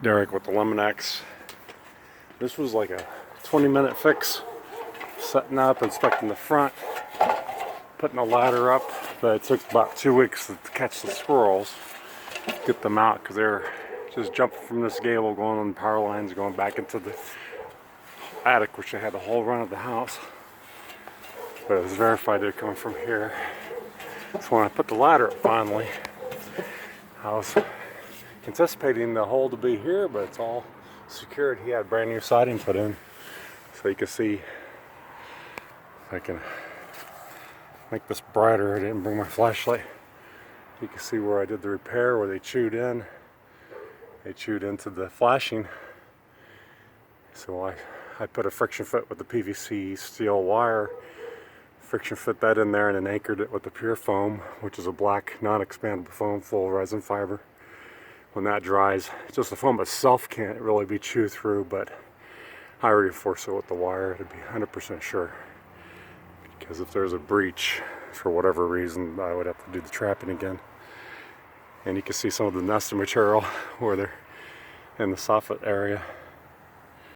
Derek with the Eliminex. This was like a 20-minute fix. Setting up, inspecting the front, putting a ladder up, but it took about 2 weeks to catch the squirrels, get them out, because they're just jumping from this gable, going on the power lines, going back into the attic, which I had the whole run of the house. But it was verified they're coming from here. So when I put the ladder up finally, I was anticipating the hole to be here, but it's all secured. He had brand new siding put in, so you can see. If I can make this brighter, I didn't bring my flashlight. You can see where I did the repair, where they chewed in. They chewed into the flashing. So I put a friction fit with the PVC steel wire, friction fit that in there, and then anchored it with the pure foam, which is a black non-expandable foam full of resin fiber. When that dries, just the foam itself can't really be chewed through, but I reinforce it with the wire to be 100% sure. Because if there's a breach, for whatever reason, I would have to do the trapping again. And you can see some of the nesting material where they're in the soffit area.